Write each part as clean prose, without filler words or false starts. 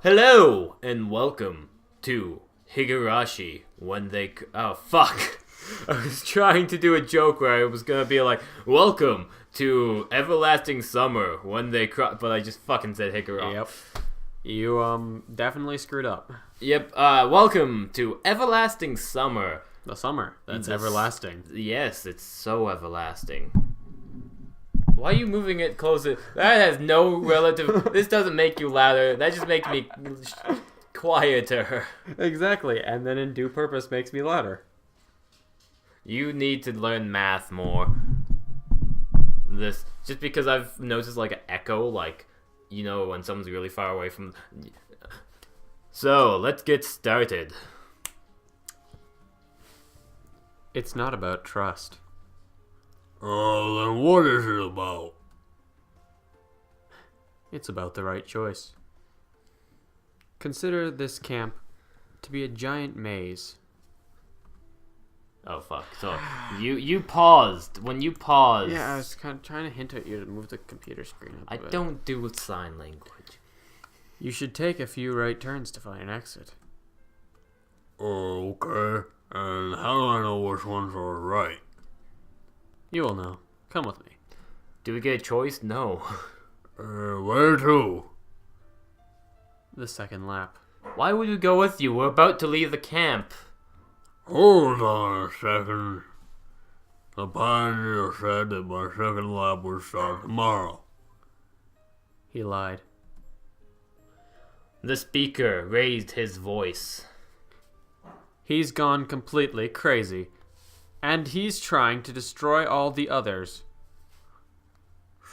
Hello and welcome to Higurashi when they... Oh, fuck. I was trying to do a joke where I was gonna be like, welcome to Everlasting Summer when they cry... But I just fucking said Higurashi. Yep. You, definitely screwed up. Yep, welcome to Everlasting Summer. The summer. That's everlasting. Yes, it's so everlasting. Why are you moving it closer? That has no relative... This doesn't make you louder. That just makes me quieter. Exactly, and then in due purpose makes me louder. You need to learn math more. This... Just because I've noticed, like, an echo, like, you know, when someone's really far away from... So, let's get started. It's not about trust. Oh, then what is it about? It's about the right choice. Consider this camp to be a giant maze. Oh, fuck. So, you paused. When you paused... Yeah, I was kind of trying to hint at you to move the computer screen up a bit. I don't do sign language. You should take a few right turns to find an exit. Oh, okay. And how do I know which ones are right? You will know. Come with me. Do we get a choice? No. Where to? The second lap. Why would we go with you? We're about to leave the camp. Hold on a second. The pioneer said that my second lap would start tomorrow. He lied. The speaker raised his voice. He's gone completely crazy. And he's trying to destroy all the others.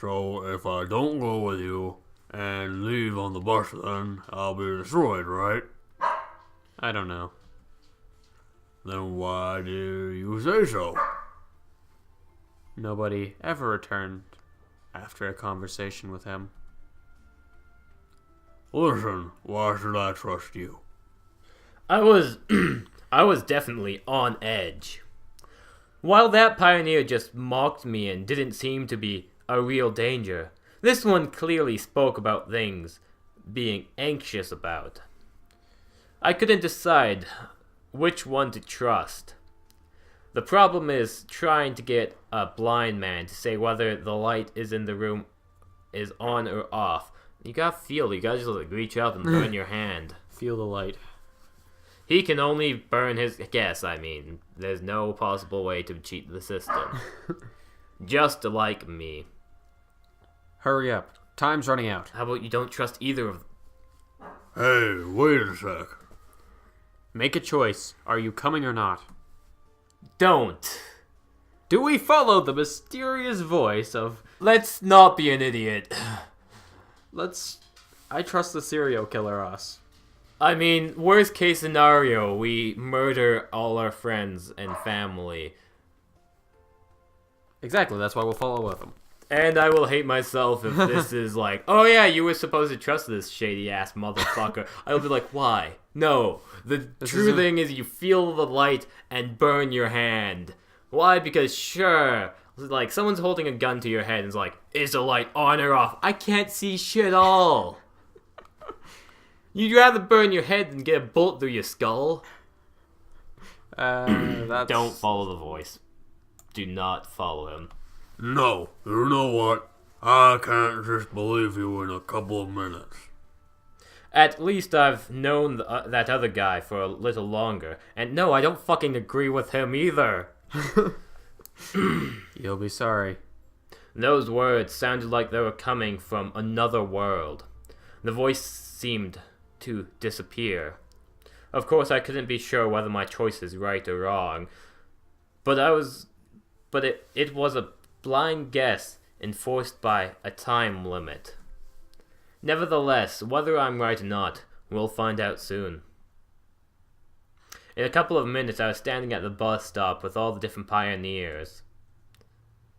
So if I don't go with you and leave on the bus then, I'll be destroyed, right? I don't know. Then why do you say so? Nobody ever returned after a conversation with him. Listen, why should I trust you? I was definitely on edge. While that pioneer just mocked me and didn't seem to be a real danger, this one clearly spoke about things being anxious about. I couldn't decide which one to trust. The problem is trying to get a blind man to say whether the light is in the room is on or off. You gotta feel, you gotta just like reach out and burn your hand. Feel the light. He can only burn his guess, I mean. There's no possible way to cheat the system. Just like me. Hurry up. Time's running out. How about you don't trust either of them? Hey, wait a sec. Make a choice. Are you coming or not? Don't. Do we follow the mysterious voice of... Let's not be an idiot. I trust the serial killer us. I mean, worst case scenario, we murder all our friends and family. Exactly, that's why we'll follow with him. And I will hate myself if this is like, oh yeah, you were supposed to trust this shady-ass motherfucker. I'll be like, why? No. The true thing is you feel the light and burn your hand. Why? Because sure, like, someone's holding a gun to your head and is like, is the light on or off? I can't see shit all. You'd rather burn your head than get a bullet through your skull. Don't follow the voice. Do not follow him. No, you know what? I can't just believe you in a couple of minutes. At least I've known that other guy for a little longer. And no, I don't fucking agree with him either. You'll be sorry. Those words sounded like they were coming from another world. The voice seemed to disappear. Of course, I couldn't be sure whether my choice is right or wrong. But it was a blind guess enforced by a time limit. Nevertheless, whether I'm right or not, we'll find out soon. In a couple of minutes, I was standing at the bus stop with all the different pioneers.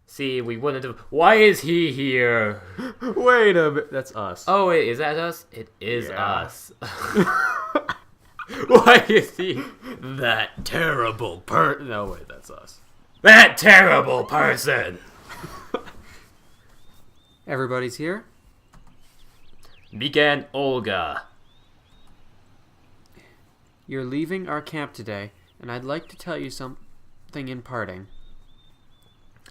See, we wouldn't have... Why is he here? Wait a minute. That's us. Oh, wait, is that us? It is us. Why is he... That terrible No, wait, that's us. That terrible person! Everybody's here? Began Olga. you're leaving our camp today, and I'd like to tell you something in parting.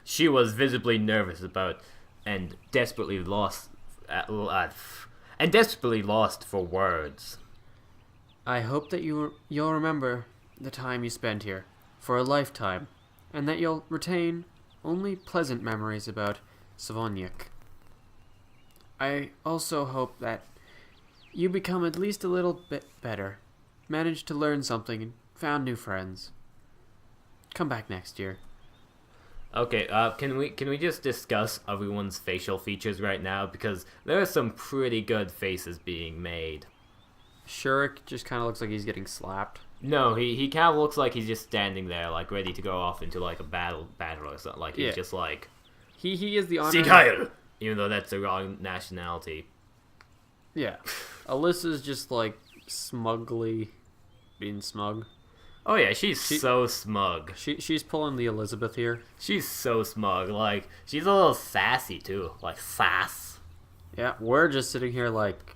She was visibly nervous about and desperately lost for words. I hope that you'll remember the time you spent here for a lifetime, and that you'll retain only pleasant memories about Savoniuk. I also hope that you become at least a little bit better, managed to learn something, and found new friends. Come back next year. Okay, can we just discuss everyone's facial features right now, because there are some pretty good faces being made. Shurik just kind of looks like he's getting slapped. No, he kind of looks like he's just standing there, like ready to go off into like a battle or something. Like he's just like he is the honor. Sieg even though that's the wrong nationality. Yeah, Alyssa's just like smugly being smug. Oh yeah, she's so smug. She's pulling the Elizabeth here. She's so smug. Like, she's a little sassy too. Like, sass. Yeah, we're just sitting here like...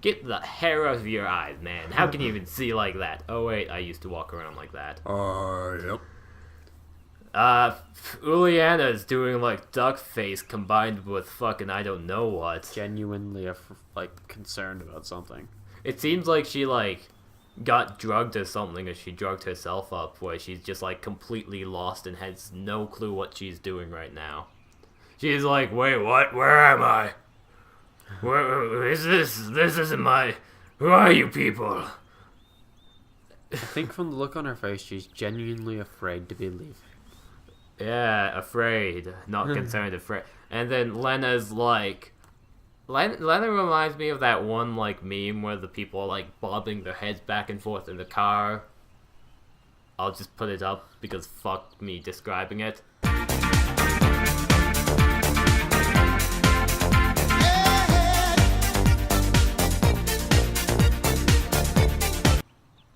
Get the hair out of your eyes, man. How can you even see like that? Oh wait, I used to walk around like that. Yep. Uliana's doing like duck face combined with fucking I don't know what. Genuinely, like, concerned about something. It seems like she, like, got drugged or something, or she drugged herself up, where she's just, like, completely lost and has no clue what she's doing right now. She's like, wait, what? Where am I? Where is this? This isn't my... Who are you people? I think from the look on her face, she's genuinely afraid to be leaving. Yeah, afraid. Not concerned, afraid. And then Lena's like... Lena reminds me of that one, like, meme where the people are, like, bobbing their heads back and forth in the car. I'll just put it up, because fuck me describing it.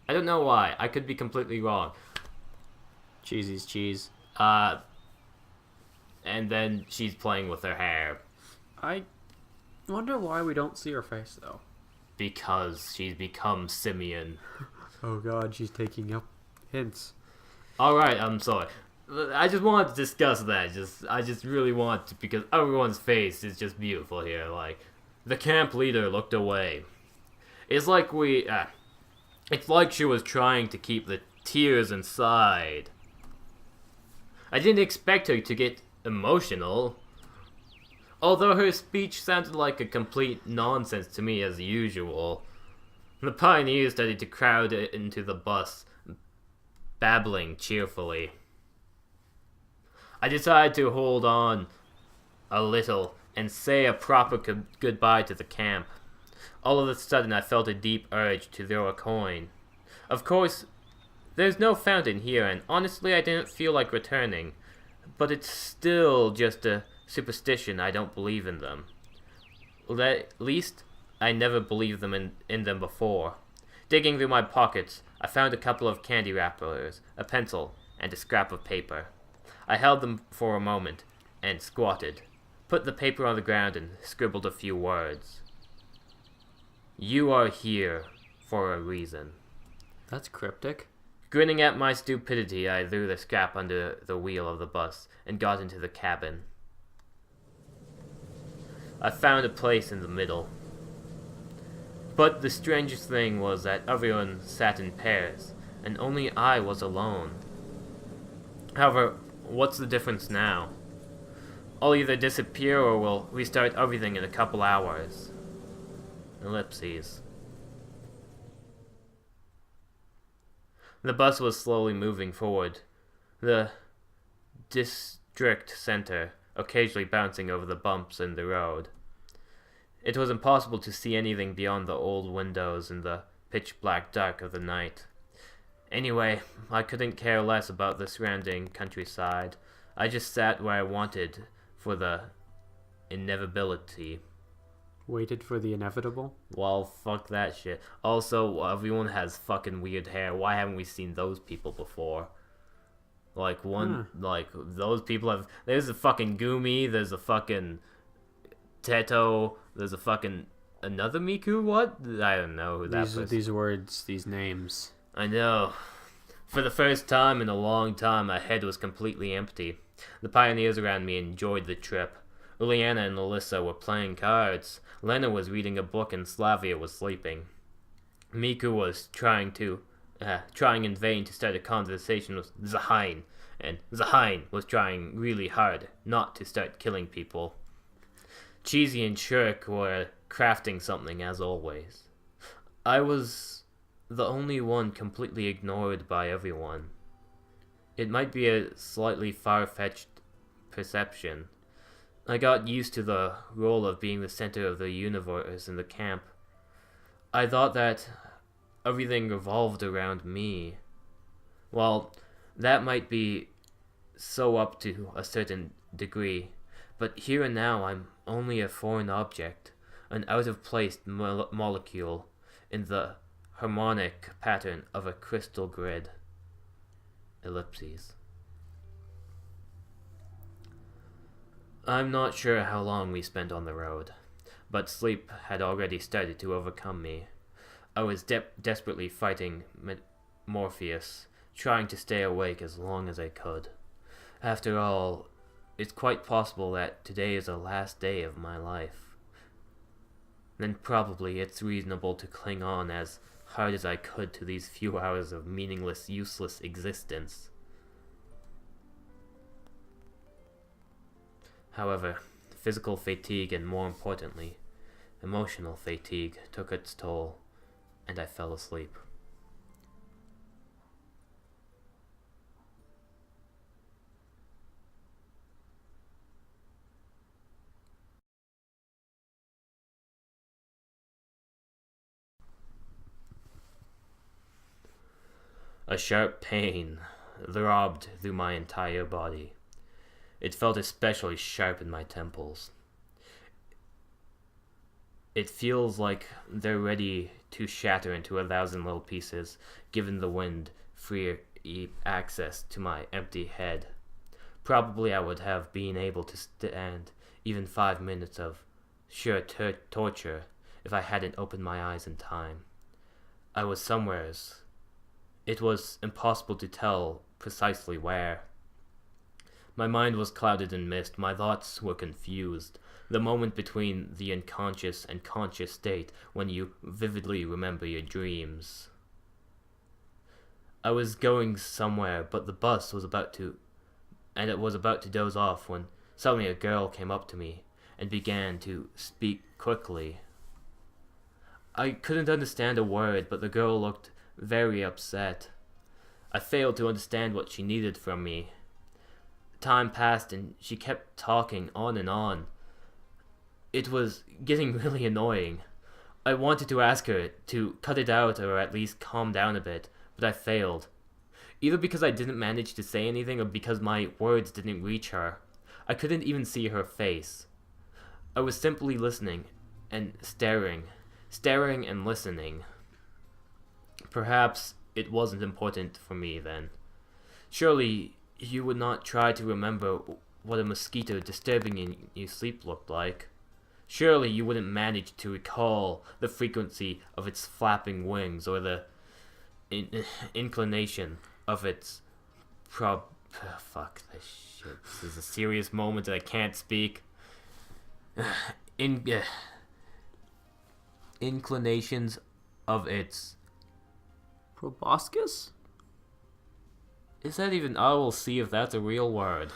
I don't know why. I could be completely wrong. Cheesy's cheese. And then she's playing with her hair. I wonder why we don't see her face, though. Because she's become simian. Oh god, she's taking up hints. Alright, I'm sorry. I just wanted to discuss that. I just really want to, because everyone's face is just beautiful here. Like, the camp leader looked away. It's like it's like she was trying to keep the tears inside. I didn't expect her to get emotional. Although her speech sounded like a complete nonsense to me as usual. The pioneers started to crowd into the bus, babbling cheerfully. I decided to hold on a little and say a proper goodbye to the camp. All of a sudden I felt a deep urge to throw a coin. Of course, there's no fountain here, and honestly I didn't feel like returning. But it's still just a superstition. I don't believe in them. At least, I never believed in them before. Digging through my pockets, I found a couple of candy wrappers, a pencil, and a scrap of paper. I held them for a moment, and squatted, put the paper on the ground, and scribbled a few words. You are here for a reason. That's cryptic. Grinning at my stupidity, I threw the scrap under the wheel of the bus and got into the cabin. I found a place in the middle. But the strangest thing was that everyone sat in pairs, and only I was alone. However, what's the difference now? I'll either disappear or we'll restart everything in a couple hours. Ellipses. The bus was slowly moving forward. The district center, occasionally bouncing over the bumps in the road. It was impossible to see anything beyond the old windows in the pitch-black dark of the night. Anyway, I couldn't care less about the surrounding countryside. I just sat where I wanted for the inevitability. Waited for the inevitable? Well, fuck that shit. Also, everyone has fucking weird hair. Why haven't we seen those people before? Like, like, those people have... There's a fucking Gumi, there's a fucking Teto, there's a fucking Another Miku? What? I don't know who that person. These words, these names. I know. For the first time in a long time, my head was completely empty. The pioneers around me enjoyed the trip. Uliana and Alyssa were playing cards. Lena was reading a book and Slavia was sleeping. Miku was trying in vain to start a conversation with Zahain, and Zahain was trying really hard not to start killing people. Cheesy and Shirk were crafting something as always. I was the only one completely ignored by everyone. It might be a slightly far-fetched perception. I got used to the role of being the center of the universe in the camp. I thought that everything revolved around me. Well, that might be so up to a certain degree, but here and now I'm only a foreign object, an out-of-place molecule in the harmonic pattern of a crystal grid. Ellipses. I'm not sure how long we spent on the road, but sleep had already started to overcome me. I was desperately fighting Morpheus, trying to stay awake as long as I could. After all, it's quite possible that today is the last day of my life. Then probably it's reasonable to cling on as hard as I could to these few hours of meaningless, useless existence. However, physical fatigue and, more importantly, emotional fatigue took its toll, and I fell asleep. A sharp pain throbbed through my entire body. It felt especially sharp in my temples. It feels like they're ready to shatter into 1,000 little pieces, given the wind free access to my empty head. Probably I would have been able to stand even 5 minutes of sheer torture if I hadn't opened my eyes in time. I was somewheres. It was impossible to tell precisely where. My mind was clouded in mist, my thoughts were confused. The moment between the unconscious and conscious state when you vividly remember your dreams. I was going somewhere, but the bus was about to doze off when suddenly a girl came up to me and began to speak quickly. I couldn't understand a word, but the girl looked very upset. I failed to understand what she needed from me. Time passed and she kept talking on and on. It was getting really annoying. I wanted to ask her to cut it out or at least calm down a bit, but I failed. Either because I didn't manage to say anything or because my words didn't reach her. I couldn't even see her face. I was simply listening and staring and listening. Perhaps it wasn't important for me then. Surely you would not try to remember what a mosquito disturbing in your sleep looked like. Surely you wouldn't manage to recall the frequency of its flapping wings or the inclination of its fuck this shit. This is a serious moment that I can't speak. Inclinations of its Proboscis? Is that even... I will see if that's a real word.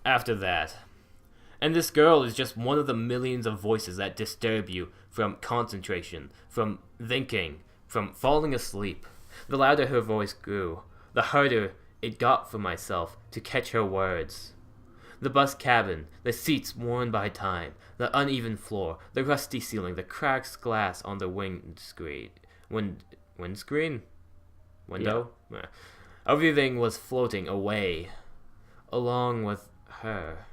After that. And this girl is just one of the millions of voices that disturb you from concentration, from thinking, from falling asleep. The louder her voice grew, the harder it got for myself to catch her words. The bus cabin, the seats worn by time, the uneven floor, the rusty ceiling, the cracked glass on the windscreen. Window? Yeah. Everything was floating away, along with her.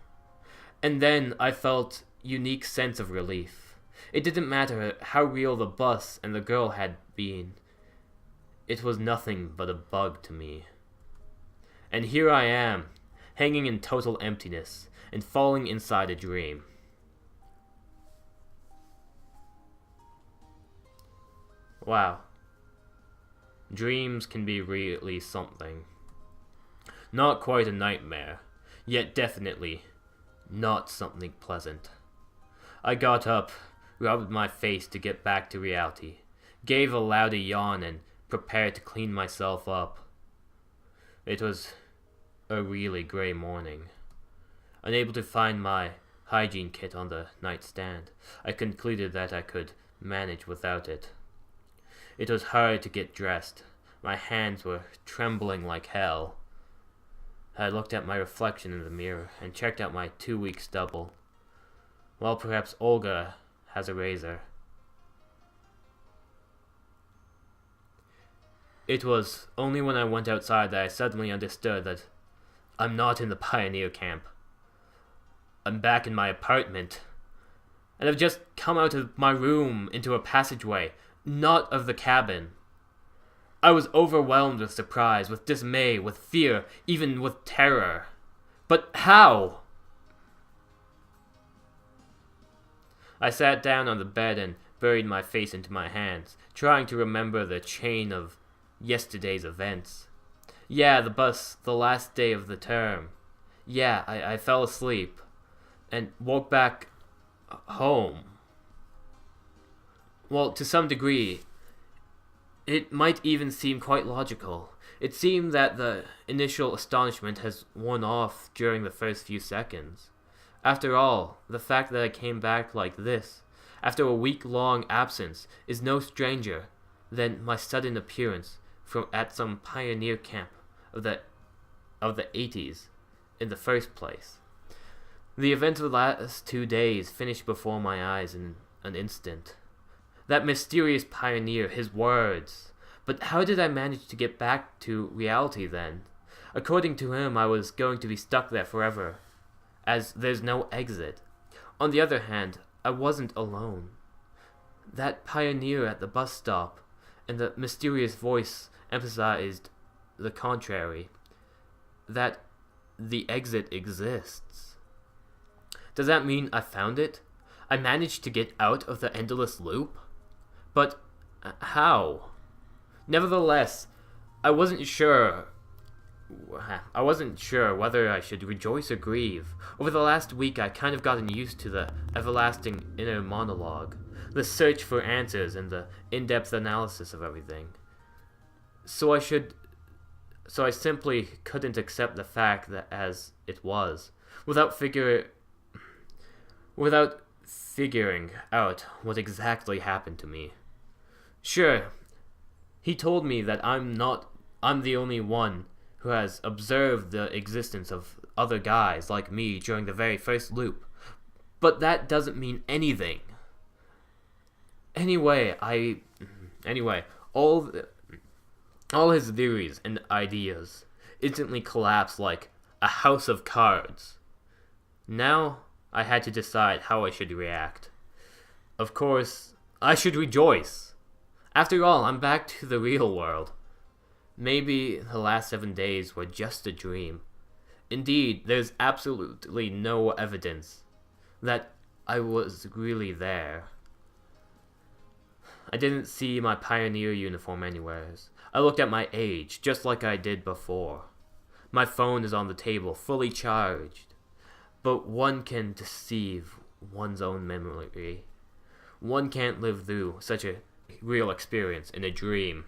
And then I felt unique sense of relief. It didn't matter how real the bus and the girl had been. It was nothing but a bug to me. And here I am, hanging in total emptiness, and falling inside a dream. Wow. Dreams can be really something. Not quite a nightmare, yet definitely not something pleasant. I got up, rubbed my face to get back to reality, gave a loud yawn, and prepared to clean myself up. It was a really grey morning. Unable to find my hygiene kit on the nightstand, I concluded that I could manage without it. It was hard to get dressed. My hands were trembling like hell. I looked at my reflection in the mirror and checked out my 2-week stubble. Well, perhaps Olga has a razor. It was only when I went outside that I suddenly understood that I'm not in the pioneer camp. I'm back in my apartment. And I've just come out of my room into a passageway, not of the cabin. I was overwhelmed with surprise, with dismay, with fear, even with terror. But how? I sat down on the bed and buried my face into my hands, trying to remember the chain of yesterday's events. Yeah, the bus, the last day of the term. Yeah, I fell asleep and woke back home. Well, to some degree, it might even seem quite logical. It seemed that the initial astonishment has worn off during the first few seconds. After all, the fact that I came back like this, after a week-long absence, is no stranger than my sudden appearance at some pioneer camp of the 80s in the first place. The events of the last 2 days finished before my eyes in an instant. That mysterious pioneer, his words. But how did I manage to get back to reality then? According to him, I was going to be stuck there forever, as there's no exit. On the other hand, I wasn't alone. That pioneer at the bus stop and the mysterious voice emphasized the contrary, that the exit exists. Does that mean I found it? I managed to get out of the endless loop? But how? Nevertheless, I wasn't sure whether I should rejoice or grieve. Over the last week, I kind of gotten used to the everlasting inner monologue, the search for answers and the in-depth analysis of everything. So I simply couldn't accept the fact that as it was, without figuring out what exactly happened to me. Sure, he told me that I'm the only one who has observed the existence of other guys like me during the very first loop, but that doesn't mean anything. Anyway, all his theories and ideas instantly collapsed like a house of cards. Now I had to decide how I should react. Of course, I should rejoice. After all, I'm back to the real world. Maybe the last 7 days were just a dream. Indeed, there's absolutely no evidence that I was really there. I didn't see my pioneer uniform anywhere. I looked at my age, just like I did before. My phone is on the table, fully charged. But one can deceive one's own memory. One can't live through such a real experience in a dream.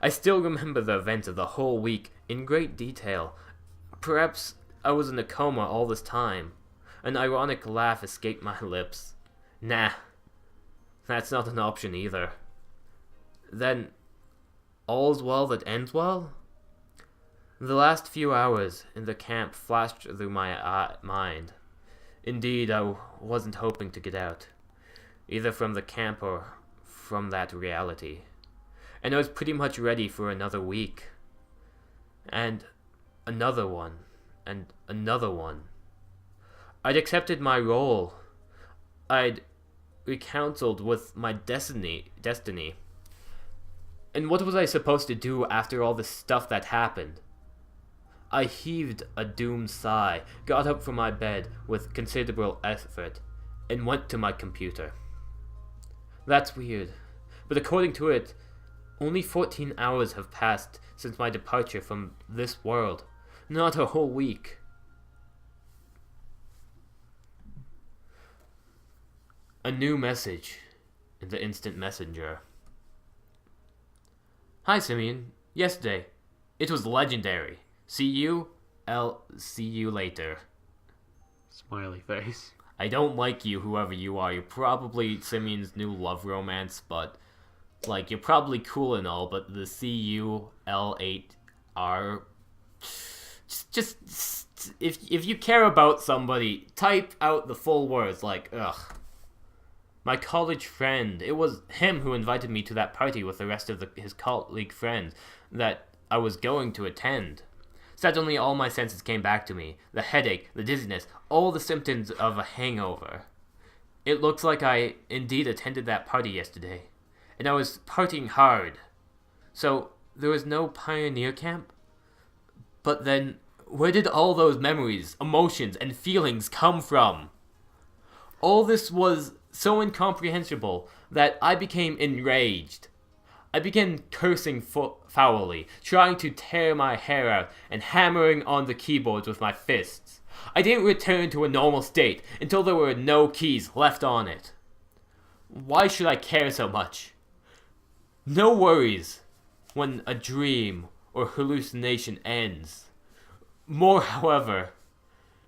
I still remember the events of the whole week in great detail. Perhaps I was in a coma all this time. An ironic laugh escaped my lips. Nah, that's not an option either. Then, all's well that ends well? The last few hours in the camp flashed through my mind. Indeed, I wasn't hoping to get out, either from the camp or from that reality. And I was pretty much ready for another week. And another one. And another one. I'd accepted my role. I'd reconciled with my destiny. And what was I supposed to do after all the stuff that happened? I heaved a doomed sigh, got up from my bed with considerable effort, and went to my computer. That's weird, but according to it, Only 14 hours have passed since my departure from this world. Not a whole week. A new message in the instant messenger. Hi, Simeon. Yesterday. It was legendary. See you? I'll see you later. Smiley face. I don't like you, whoever you are. You're probably Simeon's new love romance, but like you're probably cool and all, but the CUL8R just if you care about somebody, type out the full words like ugh. My college friend. It was him who invited me to that party with the rest of his colleague friends that I was going to attend. Suddenly all my senses came back to me. The headache, the dizziness, all the symptoms of a hangover. It looks like I indeed attended that party yesterday. And I was partying hard. So, there was no pioneer camp? But then, where did all those memories, emotions, and feelings come from? All this was so incomprehensible that I became enraged. I began cursing foully, trying to tear my hair out and hammering on the keyboards with my fists. I didn't return to a normal state until there were no keys left on it. Why should I care so much? No worries when a dream or hallucination ends. More, however,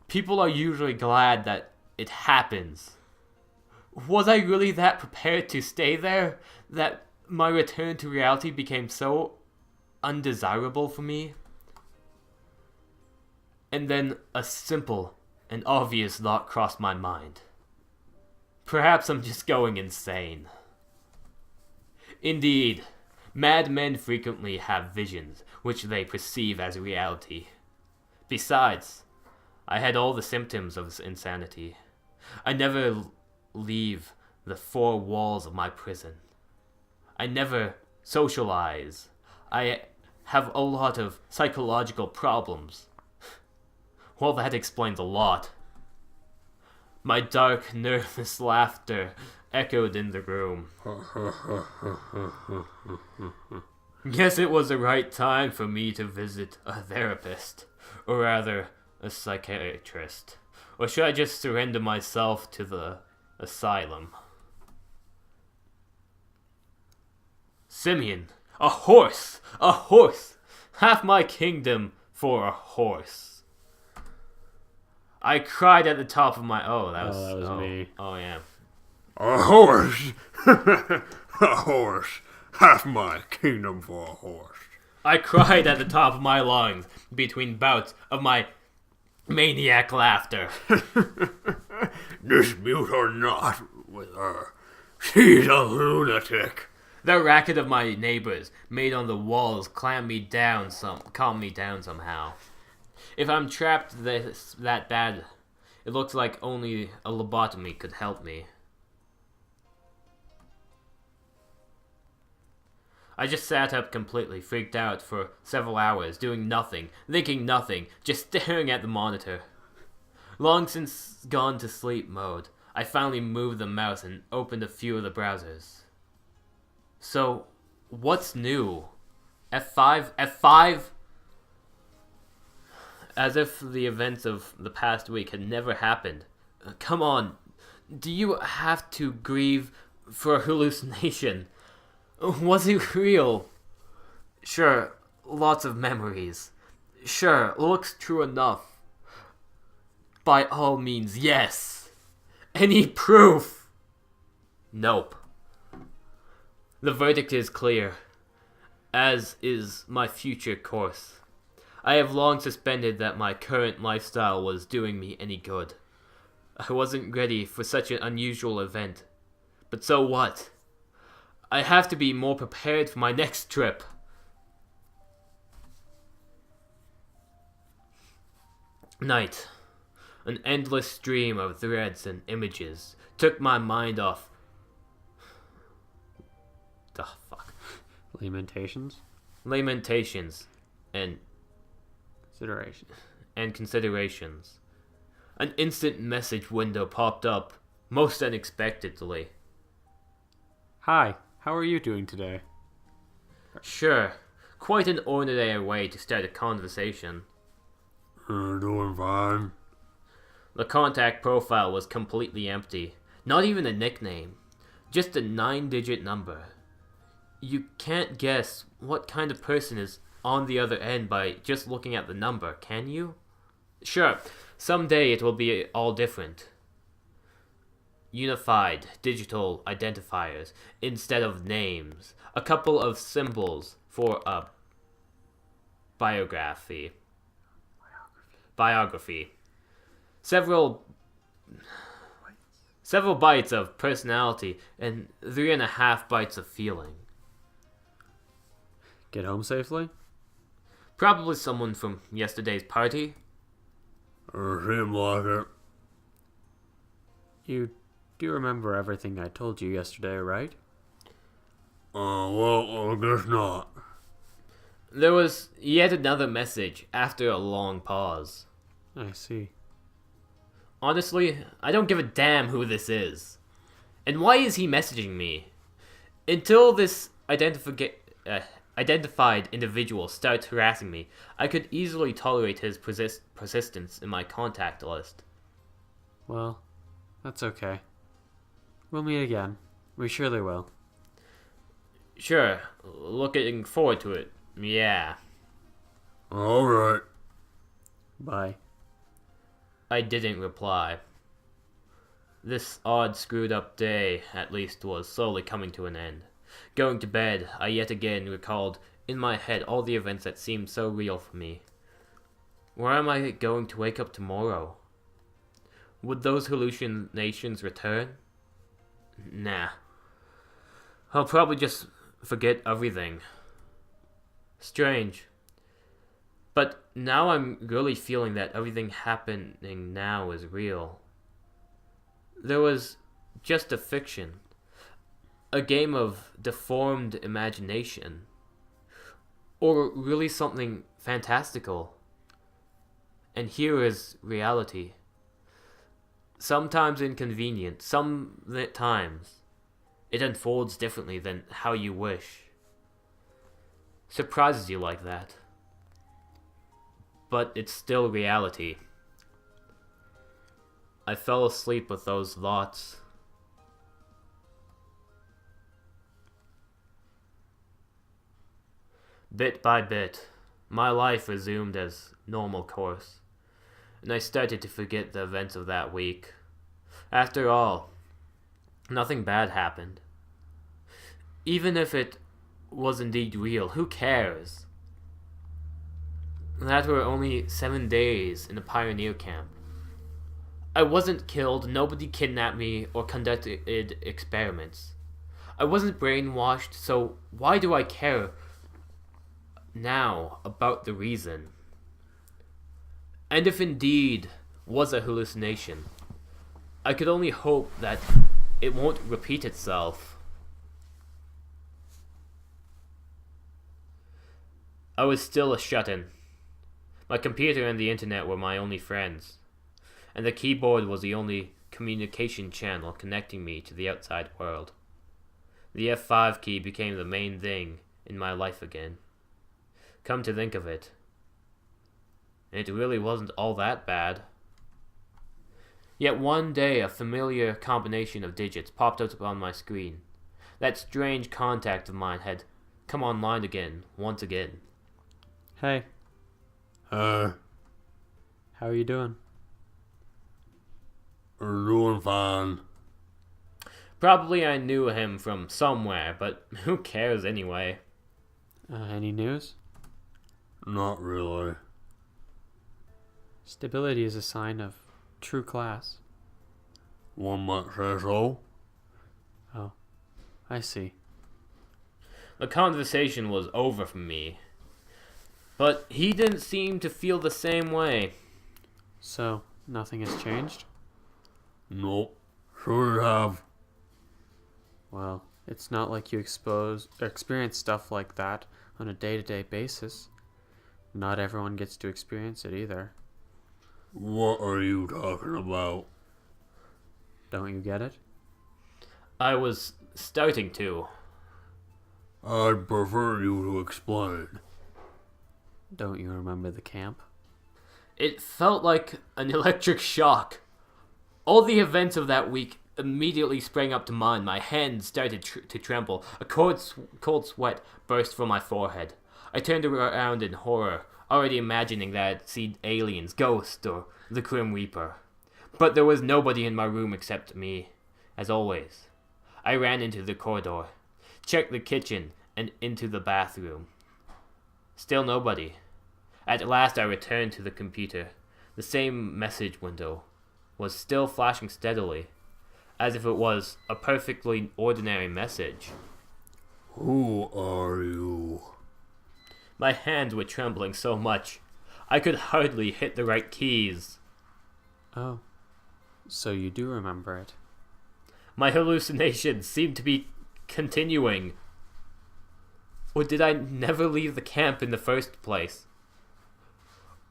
people are usually glad that it happens. Was I really that prepared to stay there that my return to reality became so undesirable for me? And then a simple and obvious thought crossed my mind. Perhaps I'm just going insane. Indeed, madmen frequently have visions which they perceive as reality. Besides, I had all the symptoms of insanity. I never leave the four walls of my prison. I never socialize. I have a lot of psychological problems. Well, that explains a lot. My dark, nervous laughter echoed in the room. Guess it was the right time for me to visit a therapist, or rather, a psychiatrist. Or should I just surrender myself to the asylum? Simeon, a horse! A horse! Half my kingdom for a horse. I cried at the top of my... that was me. Oh, yeah. A horse! A horse! Half my kingdom for a horse. I cried at the top of my lungs between bouts of my maniac laughter. Dispute or not with her. She's a lunatic. The racket of my neighbors made on the walls calm me down somehow. If I'm trapped that bad, it looks like only a lobotomy could help me. I just sat up completely freaked out for several hours, doing nothing, thinking nothing, just staring at the monitor. Long since gone to sleep mode, I finally moved the mouse and opened a few of the browsers. So, what's new? F5? F5? As if the events of the past week had never happened. Come on, do you have to grieve for a hallucination? Was it real? Sure, lots of memories. Sure, looks true enough. By all means, yes. Any proof? Nope. The verdict is clear, as is my future course. I have long suspended that my current lifestyle was doing me any good. I wasn't ready for such an unusual event. But so what? I have to be more prepared for my next trip. Night. An endless stream of threads and images took my mind off. The fuck. Lamentations? Lamentations. And considerations. An instant message window popped up, most unexpectedly. Hi, how are you doing today? Sure. Quite an ordinary way to start a conversation. Doing fine. The contact profile was completely empty. Not even a nickname. Just a 9-digit number. You can't guess what kind of person is on the other end by just looking at the number, can you? Sure, someday it will be all different. Unified digital identifiers instead of names. A couple of symbols for a biography. Several bytes of personality and 3.5 bytes of feeling. Get home safely? Probably someone from yesterday's party. Seems like it. You do remember everything I told you yesterday, right? Well, I guess not. There was yet another message after a long pause. I see. Honestly, I don't give a damn who this is. And why is he messaging me? Until this identified individual starts harassing me, I could easily tolerate his persistence in my contact list. Well, that's okay. We'll meet again. We surely will. Sure, looking forward to it. Yeah. Alright. Bye. I didn't reply. This odd, screwed up day, at least, was slowly coming to an end. Going to bed, I yet again recalled in my head all the events that seemed so real for me. Where am I going to wake up tomorrow? Would those hallucinations return? Nah. I'll probably just forget everything. Strange. But now I'm really feeling that everything happening now is real. There was just a fiction. A game of deformed imagination. Or really something fantastical. And here is reality. Sometimes inconvenient, sometimes it unfolds differently than how you wish. Surprises you like that. But it's still reality. I fell asleep with those thoughts. Bit by bit, my life resumed as normal course, and I started to forget the events of that week. After all, nothing bad happened. Even if it was indeed real, who cares? That were only 7 days in a pioneer camp. I wasn't killed, nobody kidnapped me or conducted experiments. I wasn't brainwashed, so why do I care now about the reason? And if indeed was a hallucination, I could only hope that it won't repeat itself. I was still a shut-in. My computer and the internet were my only friends, and the keyboard was the only communication channel connecting me to the outside world. The F5 key became the main thing in my life again. Come to think of it, it really wasn't all that bad. Yet one day a familiar combination of digits popped up on my screen. That strange contact of mine had come online again, once again. Hey, Hey, how are you doing? we're doing fine. Probably I knew him from somewhere, but who cares anyway? Any news? Not really. Stability is a sign of true class. One might say so. Oh, I see. The conversation was over for me, but he didn't seem to feel the same way. So, nothing has changed? Nope. Sure have. Well, it's not like you experience stuff like that on a day-to-day basis. Not everyone gets to experience it either. What are you talking about? Don't you get it? I was starting to. I'd prefer you to explain. Don't you remember the camp? It felt like an electric shock. All the events of that week immediately sprang up to mind. My hands started to tremble. A cold sweat burst from my forehead. I turned around in horror, already imagining that I'd seen aliens, ghosts, or the Grim Reaper. But there was nobody in my room except me, as always. I ran into the corridor, checked the kitchen, and into the bathroom. Still nobody. At last I returned to the computer. The same message window was still flashing steadily, as if it was a perfectly ordinary message. Who are you? My hands were trembling so much, I could hardly hit the right keys. Oh, so you do remember it. My hallucinations seemed to be continuing. Or did I never leave the camp in the first place?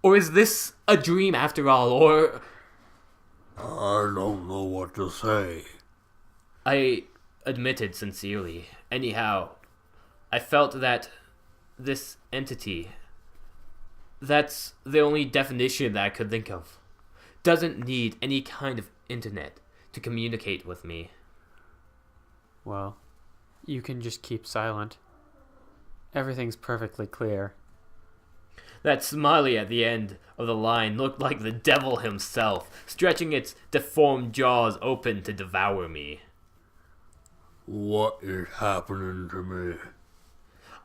Or is this a dream after all, or... I don't know what to say. I admitted sincerely. Anyhow, I felt that this entity, that's the only definition that I could think of, doesn't need any kind of internet to communicate with me. Well, you can just keep silent. Everything's perfectly clear. That smiley at the end of the line looked like the devil himself, stretching its deformed jaws open to devour me. What is happening to me?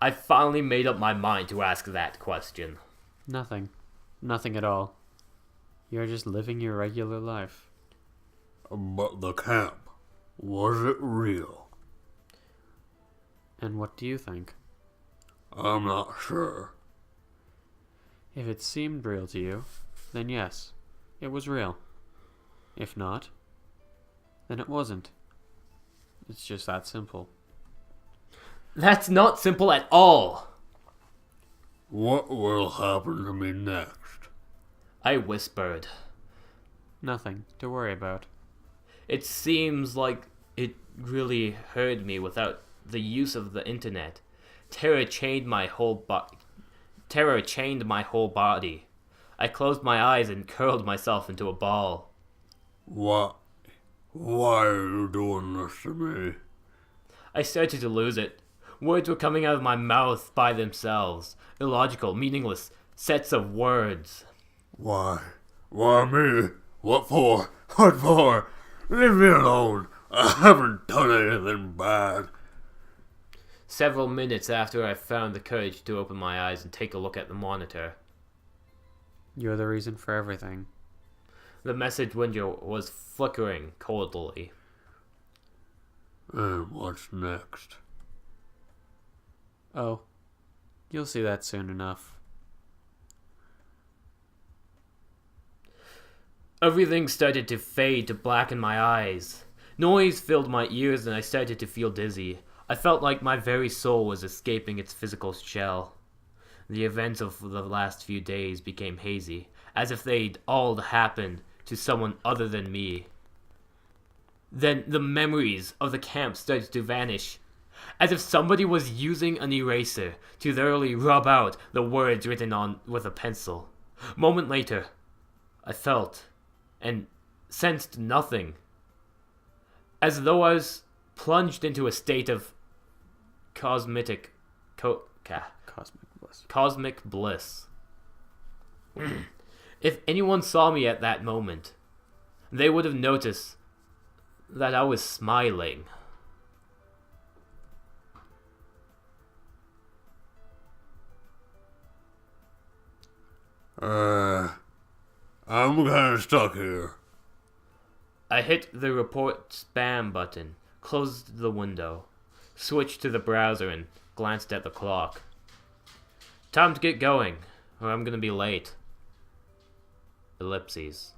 I finally made up my mind to ask that question. Nothing. Nothing at all. You're just living your regular life. But the camp, was it real? And what do you think? I'm not sure. If it seemed real to you, then yes, it was real. If not, then it wasn't. It's just that simple. That's not simple at all. What will happen to me next? I whispered. Nothing to worry about. It seems like it really heard me without the use of the internet. Terror chained my whole body. I closed my eyes and curled myself into a ball. What? Why are you doing this to me? I started to lose it. Words were coming out of my mouth by themselves. Illogical, meaningless sets of words. Why? Why me? What for? What for? Leave me alone. I haven't done anything bad. Several minutes after I found the courage to open my eyes and take a look at the monitor. You're the reason for everything. The message window was flickering coldly. And what's next? Oh, you'll see that soon enough. Everything started to fade to black in my eyes. Noise filled my ears and I started to feel dizzy. I felt like my very soul was escaping its physical shell. The events of the last few days became hazy, as if they'd all happened to someone other than me. Then the memories of the camp started to vanish, as if somebody was using an eraser to thoroughly rub out the words written on with a pencil. A moment later, I felt and sensed nothing, as though I was plunged into a state of cosmic bliss. If anyone saw me at that moment, they would have noticed that I was smiling. I'm kinda stuck here. I hit the report spam button, closed the window, switched to the browser, and glanced at the clock. Time to get going, or I'm gonna be late. Ellipses.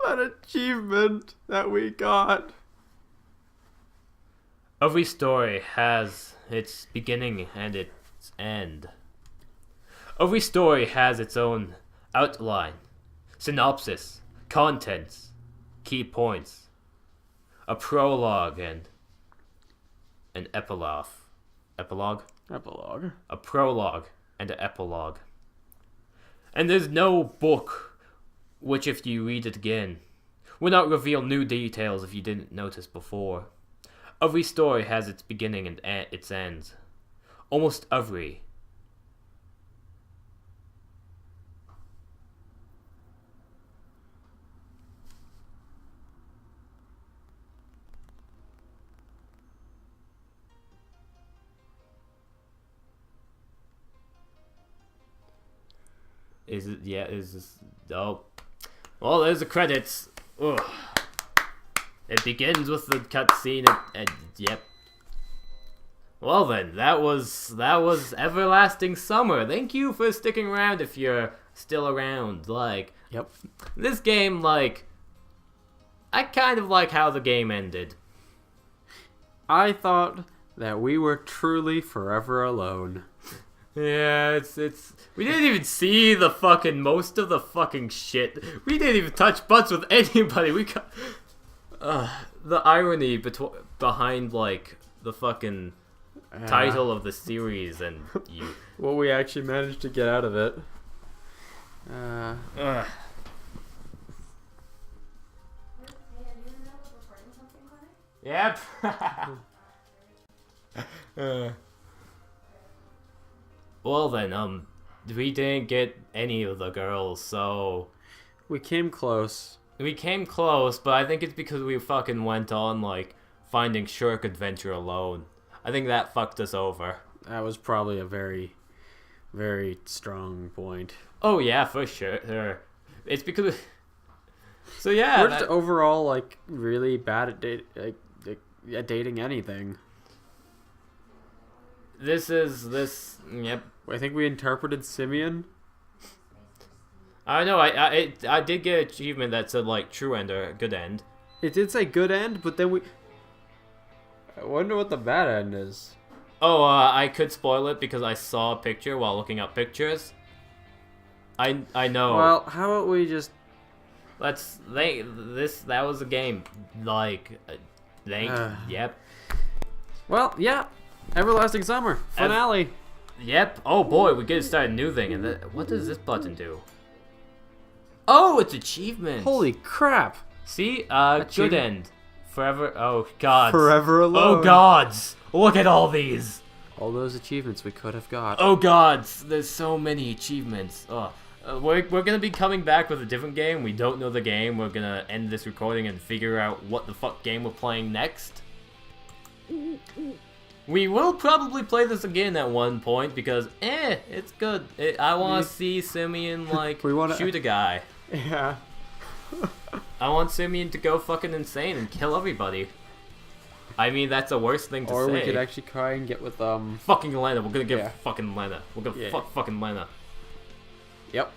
That achievement that we got. Every story has its beginning and its end. Every story has its own outline, synopsis, contents, key points, a prologue, and an epilogue. Epilogue? Epilogue. A prologue and an epilogue. And there's no book which, if you read it again, will not reveal new details if you didn't notice before. Every story has its beginning and its ends. Almost every. Is it? Yeah, is this? Oh. Well, there's the credits. Ugh. It begins with the cutscene and yep. Well then, that was Everlasting Summer. Thank you for sticking around if you're still around. Like, Yep. this game, like, I kind of like how the game ended. I thought that we were truly forever alone. Yeah, it's we didn't even see the fucking most of the fucking shit. We didn't even touch butts with anybody. We got the irony behind like the fucking title of the series and you. What we actually managed to get out of it. Yep. Well then, we didn't get any of the girls, so We came close. we came close, but I think it's because we fucking went on like finding Shirk Adventure alone. I think that fucked us over. That was probably a very, very strong point. Oh yeah, for sure. It's because. So yeah, We're just overall like really bad at at dating anything. this. Yep. I think we interpreted Simeon. I know. I did get an achievement that said like true end or good end. It did say good end, but then we. I wonder what the bad end is. Oh, I could spoil it because I saw a picture while looking up pictures. I know. Well, how about we just. That was a game. Like, yep. Well, yeah. Everlasting Summer finale. Yep. Oh boy, we get to start a new thing. And what does this button do? Oh, it's achievements. Holy crap! See, good end. Forever. Oh gods. Forever alone. Oh gods. Look at all these. All those achievements we could have got. Oh gods. There's so many achievements. Oh. We're gonna be coming back with a different game. We don't know the game. We're gonna end this recording and figure out what the fuck game we're playing next. We will probably play this again at one point because, it's good. I want to see Simeon, like, shoot a guy. Yeah. I want Simeon to go fucking insane and kill everybody. I mean, that's the worst thing to say. Or we could actually try and get with, Fucking Lena. We're gonna get Yeah. fucking Lena. We're gonna fuck fucking Lena. Yep.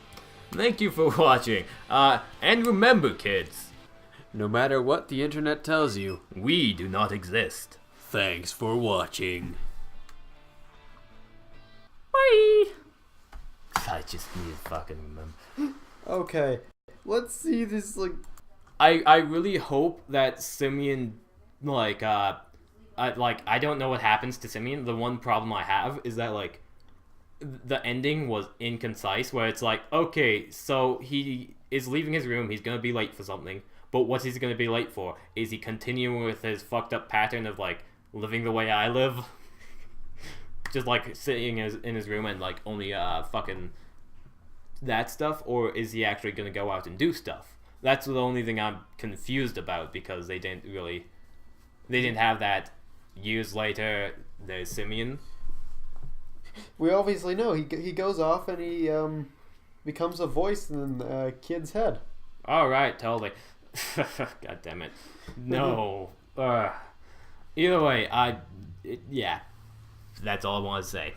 Thank you for watching. And remember, kids. No matter what the internet tells you. We do not exist. Thanks for watching. Bye. I just need to fucking remember. Okay. Let's see this, like... I really hope that Simeon, like, I don't know what happens to Simeon. The one problem I have is that, like, the ending was inconcise, where it's like, okay, so he is leaving his room, he's gonna be late for something, but what is he gonna be late for? Is he continuing with his fucked up pattern of, like, living the way I live? Just, like, sitting in his room and, like, only, fucking that stuff? Or is he actually gonna go out and do stuff? That's the only thing I'm confused about, because they didn't have that. Years later, there's Simeon. We obviously know. He goes off and he becomes a voice in a kid's head. Alright, totally. God damn it. No. Either way, yeah. That's all I want to say.